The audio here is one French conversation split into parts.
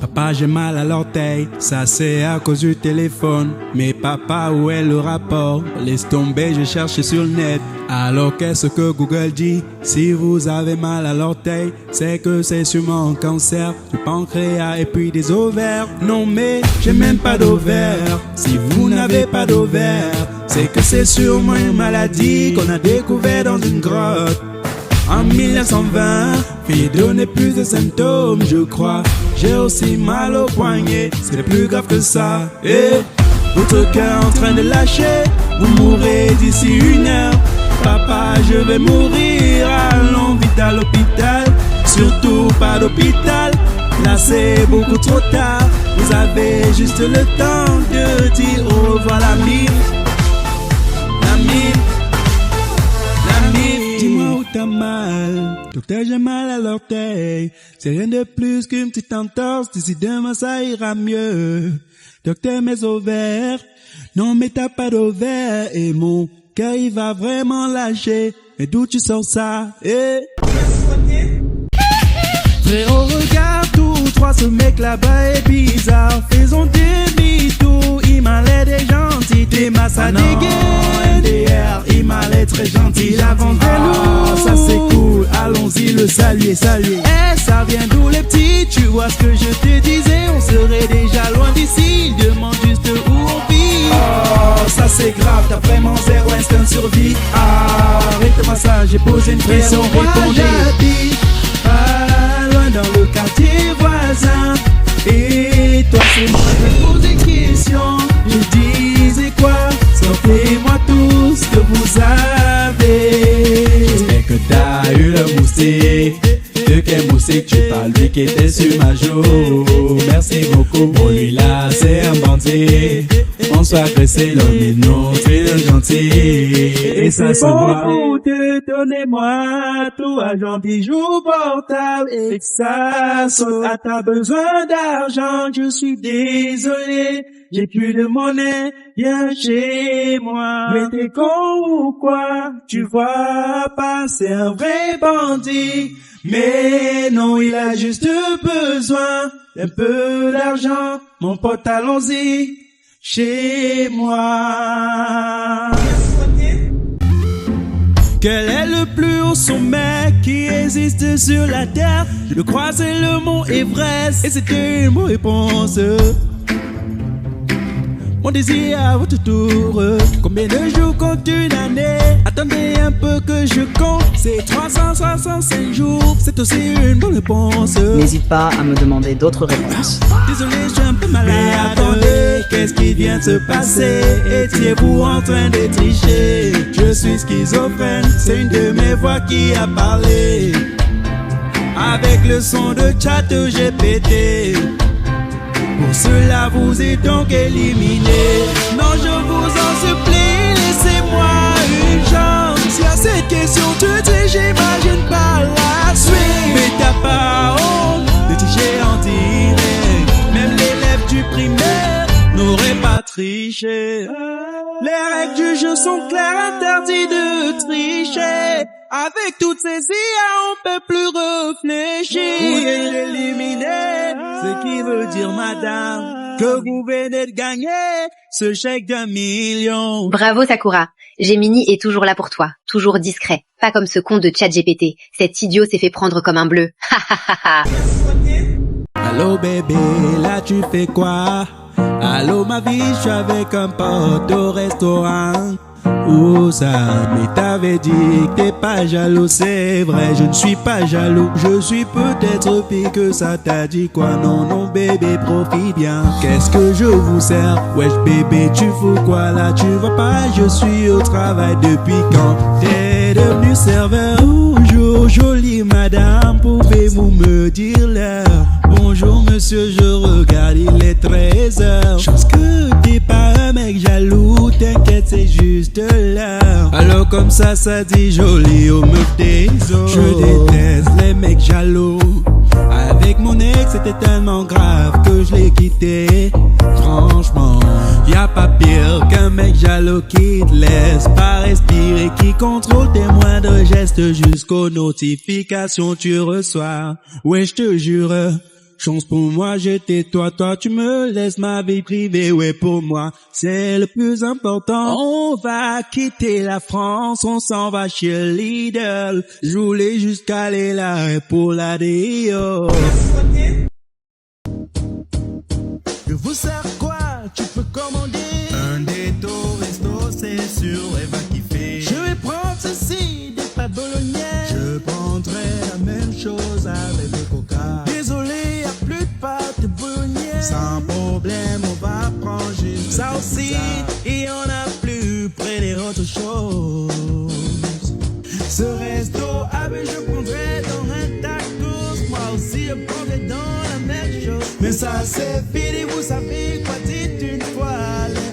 Papa, j'ai mal à l'orteil, ça c'est à cause du téléphone. Mais papa, où est le rapport? Laisse tomber, je cherche sur le net. Alors qu'est-ce que Google dit? Si vous avez mal à l'orteil, c'est que c'est sûrement un cancer du pancréas et puis des ovaires. Non mais j'ai même pas d'ovaires. Si vous n'avez pas d'ovaires, c'est que c'est sûrement une maladie qu'on a découvert dans une grotte. En 1920, Fido n'est plus de symptômes, je crois. J'ai aussi mal au poignet, c'est plus grave que ça. Et votre cœur en train de lâcher, vous mourrez d'ici 1 heure. Papa, je vais mourir, allons vite à l'hôpital. Surtout pas d'hôpital, là c'est beaucoup trop tard. Vous avez juste le temps de dire au revoir l'ami. L'ami. Dis-moi où t'as mal. Docteur, j'ai mal à l'orteil. C'est rien de plus qu'une petite entorse. D'ici demain, ça ira mieux. Docteur, mes ovaires. Non, mais t'as pas d'ovaires. Et mon cœur, il va vraiment lâcher. Mais d'où tu sors ça? Frérot, regarde tous trois, ce mec là-bas est bizarre. Faisons demi-tour, il m'a l'air des gentils. T'es massa dégaine, NDR, il m'a l'air très gentil. J'avance des loups, ça c'est cool, allons-y le saluer. Eh, ça vient d'où les petits, tu vois ce que je te disais. On serait déjà loin d'ici, demande juste où on vit. Oh, ça c'est grave, t'as vraiment zéro instinct de survie. Arrête-moi ça, j'ai posé une question, répondez. Dans le quartier voisin. Et toi c'est moi qui pose des questions. Je disais quoi? Sortez-moi tout ce que vous avez. J'espère que t'as eu le moustique. De quel moustique tu parles? Lui qui était sur ma joue. Merci beaucoup pour lui là, c'est un bandit. On soit agressé, l'homme est non, c'est le gentil. Et ça se voit. Donnez-moi tout agent bijou portable et que ça sonne. T'as besoin d'argent, je suis désolé. J'ai plus de monnaie, viens chez moi. Mais t'es con ou quoi? Tu vois pas, c'est un vrai bandit. Mais non, il a juste besoin d'un peu d'argent. Mon pote, allons-y chez moi. Quel est le plus haut sommet qui existe sur la terre? Je crois c'est le mont Everest. Et c'était une bonne réponse. Mon désir à votre tour. Combien de jours compte une année? Attendez un peu que je compte. C'est 365 jours. C'est aussi une bonne réponse. N'hésite pas à me demander d'autres réponses. Désolé, je suis un peu malade. Mais attendez, qu'est-ce qui vient de se passer? Étiez-vous en train de tricher? Je suis schizophrène, c'est une de mes voix qui a parlé. Avec le son de ChatGPT. Pour cela, vous êtes donc éliminé. Non, je vous en supplie, laissez-moi une chance. Si à cette question tu dis, j'imagine pas la suite. Mais t'as pas honte de tricher en direct. Même l'élève du primaire n'aurait pas triché. Les règles du jeu sont claires, interdit de tricher. Avec toutes ces IA, on peut plus réfléchir. Vous êtes éliminé, ce qui veut dire, madame, que vous venez de gagner ce chèque d'1 million. Bravo Sakura, Gemini est toujours là pour toi, toujours discret, pas comme ce con de ChatGPT. Cet idiot s'est fait prendre comme un bleu. Allô bébé, là tu fais quoi? Allô ma vie, je suis avec un pote au restaurant. Où ça? Mais t'avais dit que t'es pas jaloux, c'est vrai, je ne suis pas jaloux. Je suis peut-être pire que ça, t'as dit quoi? Non, non bébé, profite bien. Qu'est-ce que je vous sers? Wesh bébé, tu fous quoi là? Tu vois pas, je suis au travail depuis quand? T'es devenu serveur? Bonjour jolie madame, pouvez-vous me dire l'heure? Bonjour monsieur, je regarde, il est 13h. Chance que t'es pas un mec jaloux, t'inquiète c'est juste l'heure. Alors comme ça dit joli aux meufs des autres. Je déteste les mecs jaloux. Avec mon ex c'était tellement grave que je l'ai quitté. Franchement, y'a pas pire qu'un mec jaloux qui te laisse pas respirer, qui contrôle tes moindres gestes jusqu'aux notifications tu reçois. Ouais je te jure, Chance pour moi, j'étais toi, tu me laisses ma vie privée, ouais pour moi, c'est le plus important. On va quitter la France, on s'en va chez Lidl. Je voulais juste aller là pour la déo. Je vous sers quoi? Tu peux commander un déto resto, c'est sûr, elle va kiffer. Je vais prendre ceci, des pâtes bolognaises. Je prendrai la même chose avec le coca. Désolé, y'a plus de pâtes bolognaise. Sans problème, on va prendre juste ça aussi. Et on a plus près des autres choses. Ce resto, je prendrai dans un tacos. Moi aussi, je prendrai dans la même chose. Mais ça c'est fini, vous savez quoi, dites une fois.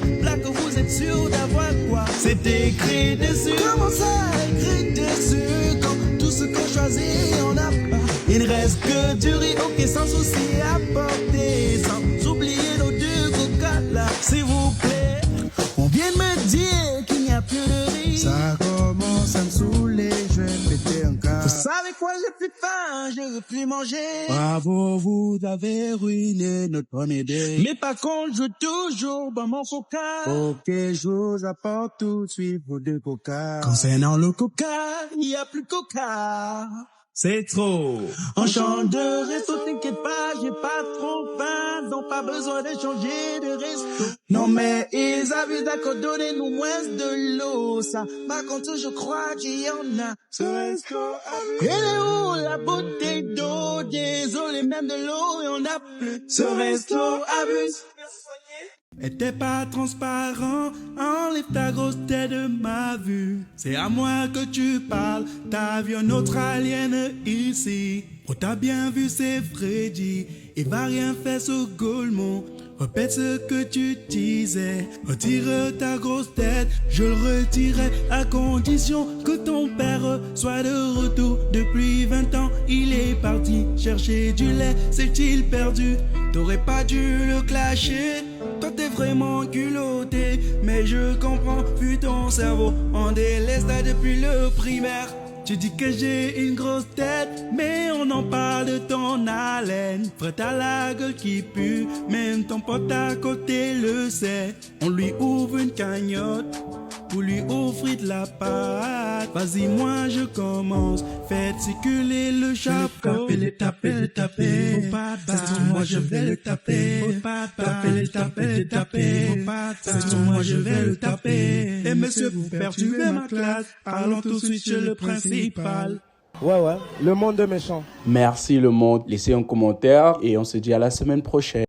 Les plats que vous êtes sûr d'avoir quoi. C'est écrit dessus. Comment ça écrit dessus? Quand tout ce qu'on choisit, on n'a pas. Il ne reste que du riz, ok, sans souci à porter. Sans oublier nos deux coca là, s'il vous plaît. On vient de me dire qu'il n'y a plus de riz. Ça commence à me saouler, je vais péter un câble. Vous savez quoi, j'ai plus faim, je veux plus manger. Bravo, vous avez ruiné notre premier date. Mais par contre, je veux toujours dans mon coca. Ok, je vous apporte tout de suite vos deux coca. Concernant le coca, il n'y a plus de coca. C'est trop. On change de resto, t'inquiète pas, j'ai pas trop faim, donc pas besoin de changer de resto. Non mais ils avaient d'accord, donnez-nous moins de l'eau, ça. Par contre, je crois qu'il y en a. Ce resto abuse. Elle est où la bouteille d'eau? Désolé, même de l'eau, et on a plus. Ce resto abuse. Et t'es pas transparent, enlève ta grosse tête de ma vue. C'est à moi que tu parles, t'as vu une autre alien ici. Oh t'as bien vu c'est Freddy, il va rien faire ce Golemont. Répète ce que tu disais, retire ta grosse tête, je le retirerai à condition que ton père soit de retour. Depuis 20 ans, il est parti chercher du lait, s'est-il perdu? T'aurais pas dû le clasher, toi t'es vraiment culotté. Mais je comprends, vu ton cerveau, on délaisse là depuis le primaire. Tu dis que j'ai une grosse tête, mais on en parle de ton haleine. Frère, t'as la gueule qui pue, même ton pote à côté le sait. On lui ouvre une cagnotte pour lui offrir de la pâte. Vas-y, moi je commence, faites circuler le chapeau. Le taper, c'est moi je vais le taper. Le taper, c'est moi je vais le taper. Et monsieur, vous perturbez ma classe, parlons tout de suite chez le principal. Ouais, le monde est méchant. Merci le monde, laissez un commentaire et on se dit à la semaine prochaine.